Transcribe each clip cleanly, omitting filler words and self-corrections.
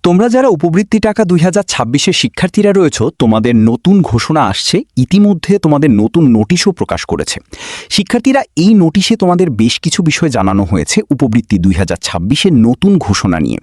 তোমরা যারা উপবৃত্তি টাকা 2026-এর শিক্ষার্থীরা রয়েছ, তোমাদের নতুন ঘোষণা আসছে। ইতিমধ্যে তোমাদের নতুন নোটিশও প্রকাশ করেছে শিক্ষার্থীরা। এই নোটিশে তোমাদের বেশ কিছু বিষয় জানানো হয়েছে উপবৃত্তি 2026-এর নতুন ঘোষণা নিয়ে।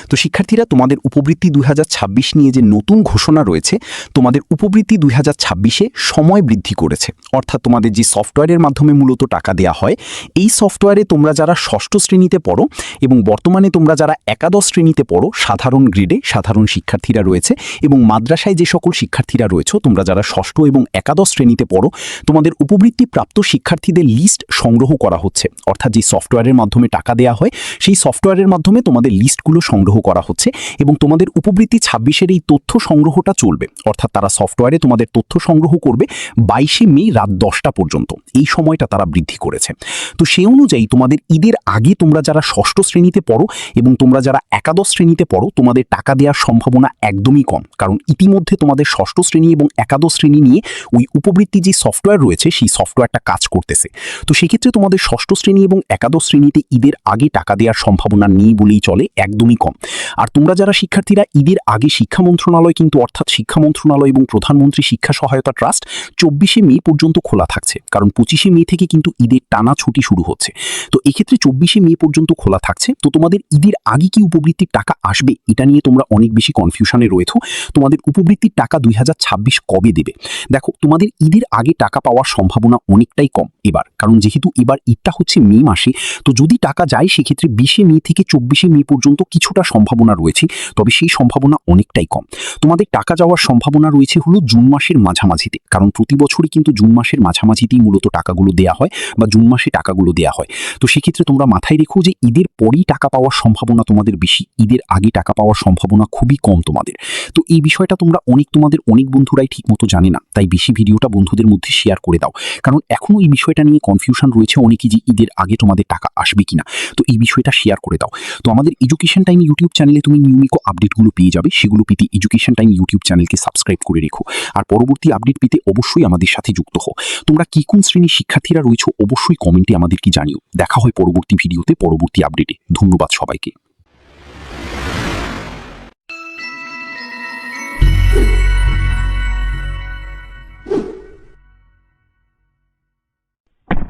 তো শিক্ষার্থীরা, তোমাদের উপবৃত্তি 2026 নিয়ে যে নতুন ঘোষণা রয়েছে, তোমাদের উপবৃত্তি 2026-এ সময় বৃদ্ধি করেছে। অর্থাৎ তোমাদের যে সফটওয়্যারের মাধ্যমে মূলত টাকা দেওয়া হয়, এই সফটওয়্যারে তোমরা যারা ষষ্ঠ শ্রেণীতে পড়ো এবং বর্তমানে তোমরা যারা একাদশ শ্রেণীতে পড়ো, সাধারণ গ্রেডে সাধারণ শিক্ষার্থীরা রয়েছে, এবং মাদ্রাসায় যে সকল শিক্ষার্থীরা রয়েছে, তোমরা যারা ষষ্ঠ এবং একাদশ শ্রেণীতে পড়ো, তোমাদের উপবৃত্তি প্রাপ্ত শিক্ষার্থীদের লিস্ট সংগ্রহ করা হচ্ছে। অর্থাৎ যে সফটওয়্যারের মাধ্যমে টাকা দেওয়া হয়, সেই সফটওয়্যারের মাধ্যমে তোমাদের লিস্টগুলো সংগ্রহ করা হচ্ছে এবং তোমাদের উপবৃত্তি 26-এর এই তথ্য সংগ্রহটা চলবে। অর্থাৎ তারা সফটওয়্যারে তোমাদের তথ্য সংগ্রহ করবে 22শে মে রাত 10টা পর্যন্ত। এই সময়টা তারা বৃদ্ধি করেছে। তো সেই অনুযায়ী তোমাদের ঈদের আগে তোমরা যারা ষষ্ঠ শ্রেণীতে পড়ো এবং তোমরা যারা একাদশ শ্রেণীতে পড়ো, তোমাদের টাকা দেওয়ার সম্ভাবনা একদমই কম। কারণ ইতিমধ্যে তোমাদের ষষ্ঠ শ্রেণী এবং একাদশ শ্রেণী নিয়ে ওই উপবৃত্তি যে সফটওয়্যার রয়েছে, সেই সফটওয়্যারটা কাজ করতেছে। তো সেক্ষেত্রে তোমাদের ষষ্ঠ শ্রেণী এবং একাদশ শ্রেণীতে ঈদের আগে টাকা দেওয়ার সম্ভাবনা নেই বলেই চলে, একদমই কম। আর তোমরা যারা শিক্ষার্থীরা ঈদের আগে, শিক্ষা মন্ত্রণালয় কিন্তু, অর্থাৎ শিক্ষা মন্ত্রণালয় এবং প্রধানমন্ত্রী শিক্ষা সহায়তা ট্রাস্ট 24শে মে পর্যন্ত খোলা থাকছে। কারণ 25শে মে থেকে কিন্তু ঈদের টানা ছুটি শুরু হচ্ছে। তো এক্ষেত্রে 24শে মে পর্যন্ত খোলা থাকছে। তো তোমাদের ঈদের আগে কি উপবৃত্তির টাকা আসবে, এটা নিয়ে তোমরা অনেক বেশি কনফিউশনে রয়েছো। তোমাদের উপবৃত্তির টাকা 2026 কবে দেবে? দেখো, তোমাদের ঈদের আগে টাকা পাওয়ার সম্ভাবনা অনেকটাই কম এবার। কারণ যেহেতু এবার ঈদটা হচ্ছে মে মাসে, তো যদি টাকা যায় সেক্ষেত্রে 20শে মে থেকে 24শে মে পর্যন্ত কিছুটা সম্ভাবনা রয়েছে, তবে সেই সম্ভাবনা অনেকটাই কম। তোমাদের টাকা যাওয়ার সম্ভাবনা রয়েছে হলো জুন মাসের মাঝামাঝিতে। কারণ প্রতি বছরই কিন্তু জুন মাসের মাঝামাঝিতেই মূলত টাকাগুলো দেওয়া হয়, বা জুন মাসে টাকাগুলো দেওয়া হয়। তো সেক্ষেত্রে তোমরা মাথায় রেখো যে ঈদের পরেই টাকা পাওয়ার সম্ভাবনা তোমাদের বেশি, ঈদের আগে টাকা পাওয়ার সম্ভাবনা খুবই কম তোমাদের। তো এই বিষয়টা তোমাদের অনেক বন্ধুরাই ঠিকমতো জানে না, তাই বেশি ভিডিওটা বন্ধুদের মধ্যে শেয়ার করে দাও। কারণ এখনও এই বিষয়টা নিয়ে কনফিউশন রয়েছে অনেকেই, যে ঈদের আগে তোমাদের টাকা আসবে কিনা। তো এই বিষয়টা শেয়ার করে দাও। তো আমাদের এডুকেশন টাইম ইউটিউব চ্যানেলে তুমি নিয়মিত আপডেটগুলো পেয়ে যাবে। সেগুলো পেতে এডুকেশন টাইম ইউটিউব চ্যানেলকে সাবস্ক্রাইব করে রেখো। আর পরবর্তী আপডেট পেতে অবশ্যই আমাদের সাথে যুক্ত হও। তোমরা কি কোন শ্রেণীর শিক্ষার্থীরা রয়েছে অবশ্যই কমেন্টে আমাদেরকে জানিও। দেখা হয় পরবর্তী ভিডিওতে, পরবর্তী আপডেটে। ধন্যবাদ সবাইকে।